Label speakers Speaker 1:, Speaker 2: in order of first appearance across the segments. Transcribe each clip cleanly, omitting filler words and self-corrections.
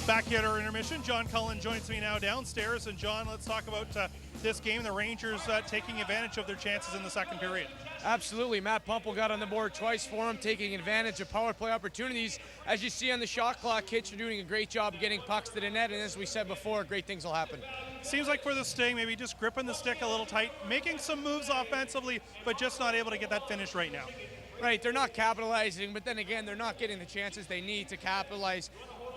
Speaker 1: Back here at our intermission, John Cullen joins me now downstairs. And John, let's talk about this game. The Rangers taking advantage of their chances in the second period.
Speaker 2: Absolutely. Matt Pumple got on the board twice for him, taking advantage of power play opportunities. As you see on the shot clock, Kitch are doing a great job getting pucks to the net, and as we said before, great things will happen.
Speaker 1: Seems like for the Sting, maybe just gripping the stick a little tight, making some moves offensively, but just not able to get that finish right now.
Speaker 2: Right, they're not capitalizing, but then again, they're not getting the chances they need to capitalize.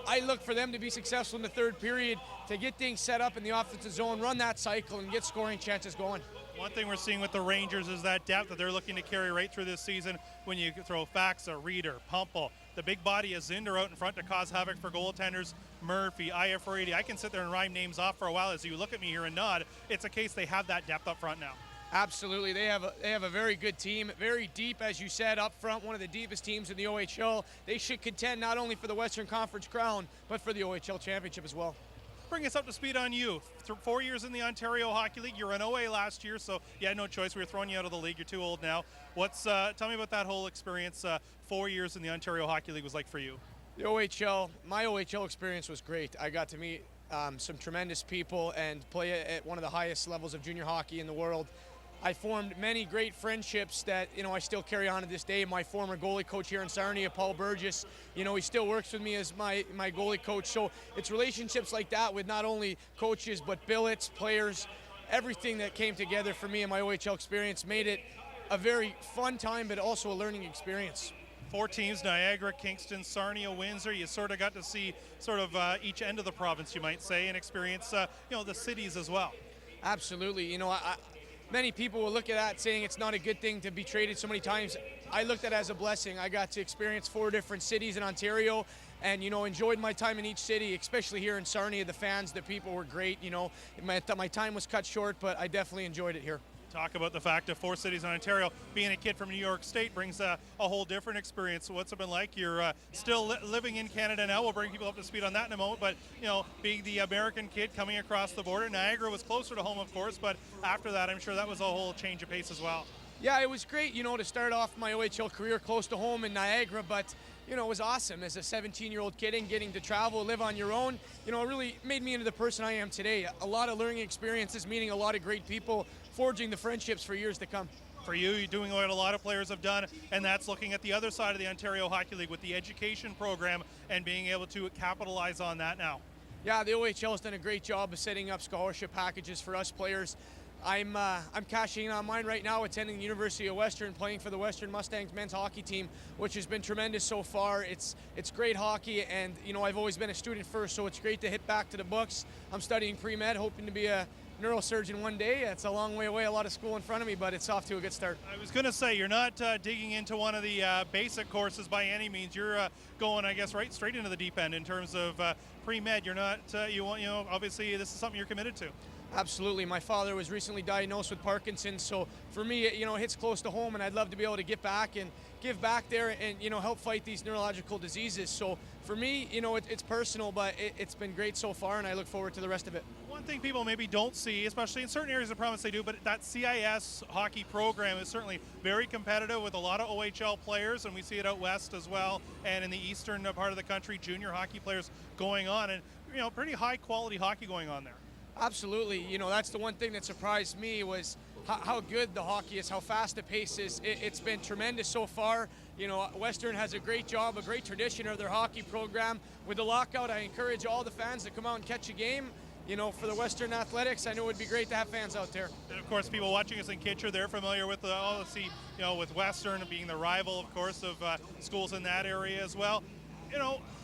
Speaker 2: I look for them to be successful in the third period, to get things set up in the offensive zone, run that cycle, and get scoring chances going.
Speaker 1: One thing we're seeing with the Rangers is that depth that they're looking to carry right through this season. When you throw Faxa, Reeder, Pumple, the big body of Zinder out in front to cause havoc for goaltenders, Murphy, Iafredi. I can sit there and rhyme names off for a while as you look at me here and nod. It's a case they have that depth up front now.
Speaker 2: Absolutely. They have a very good team, very deep, as you said, up front, one of the deepest teams in the OHL. They should contend not only for the Western Conference crown, but for the OHL championship as well.
Speaker 1: Bring us up to speed on you. 4 years in the Ontario Hockey League. You were an OA last year, so you had no choice. We were throwing you out of the league. You're too old now. Tell me about that whole experience. 4 years in the Ontario Hockey League was like for you.
Speaker 2: The OHL, my OHL experience was great. I got to meet some tremendous people and play at one of the highest levels of junior hockey in the world. I formed many great friendships that, I still carry on to this day. My former goalie coach here in Sarnia, Paul Burgess, he still works with me as my goalie coach. So it's relationships like that with not only coaches, but billets, players, everything that came together for me in my OHL experience made it a very fun time, but also a learning experience.
Speaker 1: 4 teams, Niagara, Kingston, Sarnia, Windsor. You sort of got to see each end of the province, you might say, and experience, the cities as well.
Speaker 2: Absolutely. Many people will look at that saying it's not a good thing to be traded so many times. I looked at it as a blessing. I got to experience 4 different cities in Ontario and, enjoyed my time in each city, especially here in Sarnia. The fans, the people were great. My time was cut short, but I definitely enjoyed it here.
Speaker 1: Talk about the fact of 4 cities in Ontario. Being a kid from New York State brings a whole different experience. What's it been like? You're still living in Canada now. We'll bring people up to speed on that in a moment. But, being the American kid coming across the border, Niagara was closer to home, of course. But after that, I'm sure that was a whole change of pace as well.
Speaker 2: Yeah, it was great, to start off my OHL career close to home in Niagara. But, it was awesome as a 17-year-old kid and getting to travel, live on your own. It really made me into the person I am today. A lot of learning experiences, meeting a lot of great people, forging the friendships for years to come.
Speaker 1: For you, you're doing what a lot of players have done, and that's looking at the other side of the Ontario Hockey League with the education program and being able to capitalize on that now.
Speaker 2: Yeah, the OHL has done a great job of setting up scholarship packages for us players. I'm cashing in on mine right now, attending the University of Western, playing for the Western Mustangs men's hockey team, which has been tremendous so far. It's great hockey, and I've always been a student first, so it's great to hit back to the books. I'm studying pre-med, hoping to be a neurosurgeon one day. It's a long way away, a lot of school in front of me, but it's off to a good start.
Speaker 1: I was going to say, you're not digging into one of the basic courses by any means. You're going, I guess, right straight into the deep end in terms of pre-med. You're not, obviously this is something you're committed to.
Speaker 2: Absolutely. My father was recently diagnosed with Parkinson's, so for me, it hits close to home, and I'd love to be able to get back and give back there and, help fight these neurological diseases. So for me, it's personal, but it's been great so far, and I look forward to the rest of it.
Speaker 1: One thing people maybe don't see, especially in certain areas of the province they do, but that CIS hockey program is certainly very competitive with a lot of OHL players, and we see it out west as well, and in the eastern part of the country, junior hockey players going on, and pretty high quality hockey going on there.
Speaker 2: Absolutely. That's the one thing that surprised me was how good the hockey is, how fast the pace is. It's been tremendous so far. Western has a great job, a great tradition of their hockey program. With the lockout, I encourage all the fans to come out and catch a game. For the Western Athletics, I know it would be great to have fans out there.
Speaker 1: And of course, people watching us in Kitchener, they're familiar with with Western being the rival, of course, of schools in that area as well.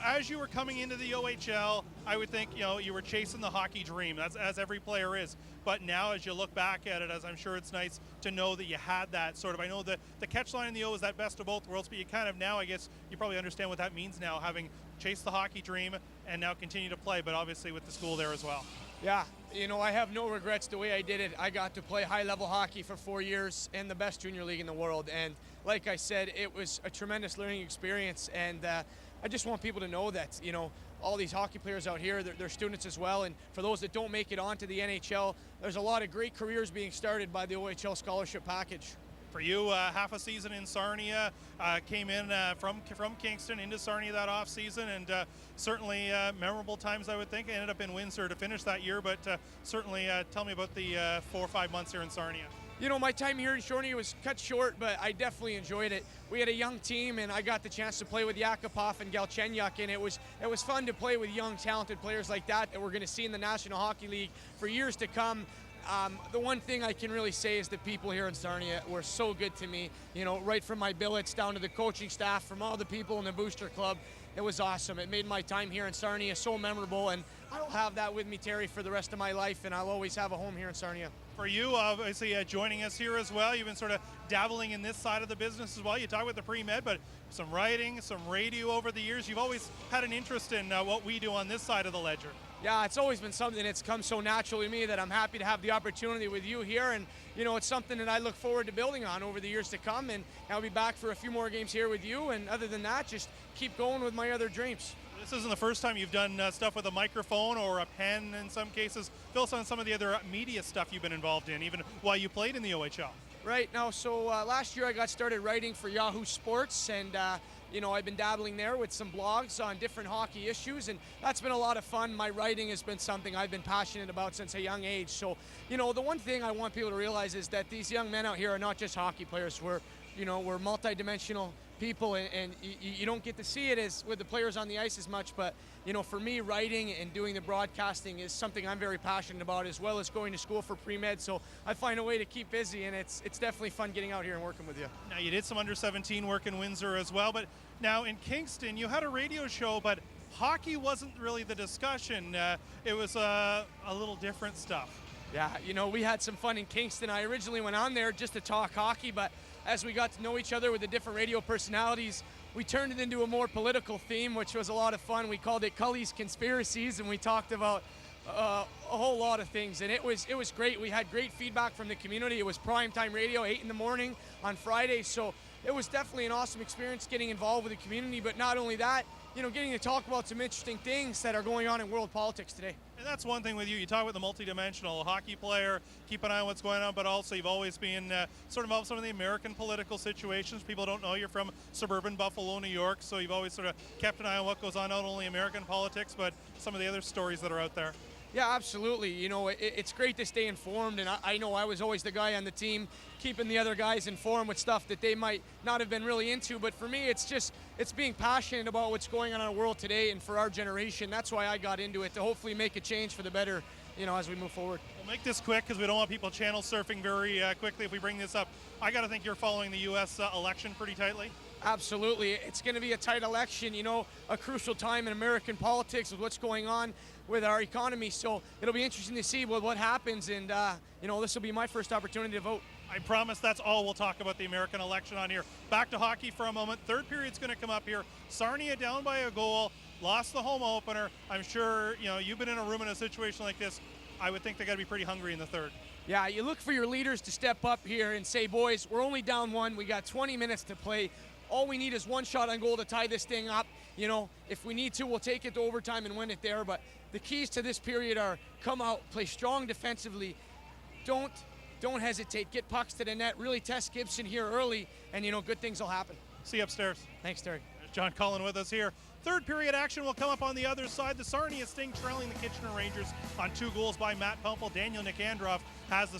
Speaker 1: As you were coming into the OHL, I would think, you were chasing the hockey dream, as every player is. But now as you look back at it, as I'm sure it's nice to know that you had that I know that the catch line in the O is that best of both worlds, but you kind of now, I guess, you probably understand what that means now, having chased the hockey dream and now continue to play, but obviously with the school there as well.
Speaker 2: Yeah, I have no regrets the way I did it. I got to play high-level hockey for 4 years in the best junior league in the world. And like I said, it was a tremendous learning experience. And I just want people to know that, all these hockey players out here, they're students as well. And for those that don't make it onto the NHL, there's a lot of great careers being started by the OHL scholarship package.
Speaker 1: For you, half a season in Sarnia, came in from Kingston into Sarnia that off season, and certainly memorable times, I would think. Ended up in Windsor to finish that year, but certainly tell me about the 4 or 5 months here in Sarnia.
Speaker 2: You know, my time here in Sarnia was cut short, but I definitely enjoyed it. We had a young team, and I got the chance to play with Yakupov and Galchenyuk, and it was fun to play with young, talented players like that we're going to see in the National Hockey League for years to come. The one thing I can really say is the people here in Sarnia were so good to me. You know, right from my billets down to the coaching staff, from all the people in the Booster Club. It was awesome. It made my time here in Sarnia so memorable, and I'll have that with me, Terry, for the rest of my life, and I'll always have a home here in Sarnia.
Speaker 1: For you, obviously joining us here as well, you've been sort of dabbling in this side of the business as well. You talk with the pre-med, but some writing, some radio over the years. You've always had an interest in what we do on this side of the ledger.
Speaker 2: Yeah, it's always been something that's come so naturally to me that I'm happy to have the opportunity with you here, and you know, it's something that I look forward to building on over the years to come, and I'll be back for a few more games here with you, and other than that, just keep going with my other dreams.
Speaker 1: This isn't the first time you've done stuff with a microphone or a pen in some cases. Fill us on some of the other media stuff you've been involved in, even while you played in the OHL.
Speaker 2: Right now, so last year I got started writing for Yahoo Sports, and you know, I've been dabbling there with some blogs on different hockey issues, and that's been a lot of fun. My writing has been something I've been passionate about since a young age. So, you know, the one thing I want people to realize is that these young men out here are not just hockey players. We're multi-dimensional people, and you don't get to see it as with the players on the ice as much, but you know, for me, writing and doing the broadcasting is something I'm very passionate about, as well as going to school for pre-med. So I find a way to keep busy, and it's definitely fun getting out here and working with you.
Speaker 1: Now, you did some under-17 work in Windsor as well, but now in Kingston you had a radio show, but hockey wasn't really the discussion. It was a little different stuff.
Speaker 2: Yeah, you know, we had some fun in Kingston. I originally went on there just to talk hockey, but as we got to know each other with the different radio personalities, we turned it into a more political theme, which was a lot of fun. We called it Cullen's Conspiracies, and we talked about a whole lot of things, and it was great. We had great feedback from the community. It was primetime radio, 8 in the morning on Friday, so it was definitely an awesome experience getting involved with the community, but not only that, you know, getting to talk about some interesting things that are going on in world politics today.
Speaker 1: And that's one thing with you. You talk with the multi-dimensional hockey player, keep an eye on what's going on, but also you've always been sort of involved in some of the American political situations. People don't know you're from suburban Buffalo, New York, so you've always sort of kept an eye on what goes on, not only American politics, but some of the other stories that are out there.
Speaker 2: Yeah, absolutely. You know, it's great to stay informed, and I know I was always the guy on the team keeping the other guys informed with stuff that they might not have been really into, but for me, it's being passionate about what's going on in our world today and for our generation. That's why I got into it, to hopefully make a change for the better, you know, as we move forward.
Speaker 1: We'll make this quick because we don't want people channel surfing very quickly if we bring this up. I got to think you're following the U.S. Election pretty tightly. Absolutely.
Speaker 2: It's going to be a tight election, you know, a crucial time in American politics with what's going on with our economy. So it'll be interesting to see what happens, and you know, this will be my first opportunity to vote.
Speaker 1: I promise that's all we'll talk about the American election on here. Back to hockey for a moment. Third period's going to come up here. Sarnia down by a goal, lost the home opener. I'm sure, you know, you've been in a room in a situation like this. I would think they got to be pretty hungry in the third.
Speaker 2: Yeah, you look for your leaders to step up here and say, boys, we're only down one. We got 20 minutes to play. All we need is one shot on goal to tie this thing up. You know, if we need to, we'll take it to overtime and win it there. But the keys to this period are come out, play strong defensively. Don't hesitate. Get pucks to the net. Really test Gibson here early, and, you know, good things will happen.
Speaker 1: See you upstairs.
Speaker 2: Thanks, Terry.
Speaker 1: There's John Cullen with us here. Third period action will come up on the other side. The Sarnia Sting trailing the Kitchener Rangers on 2 goals by Matt Pumpel. Daniel Nicandrov has the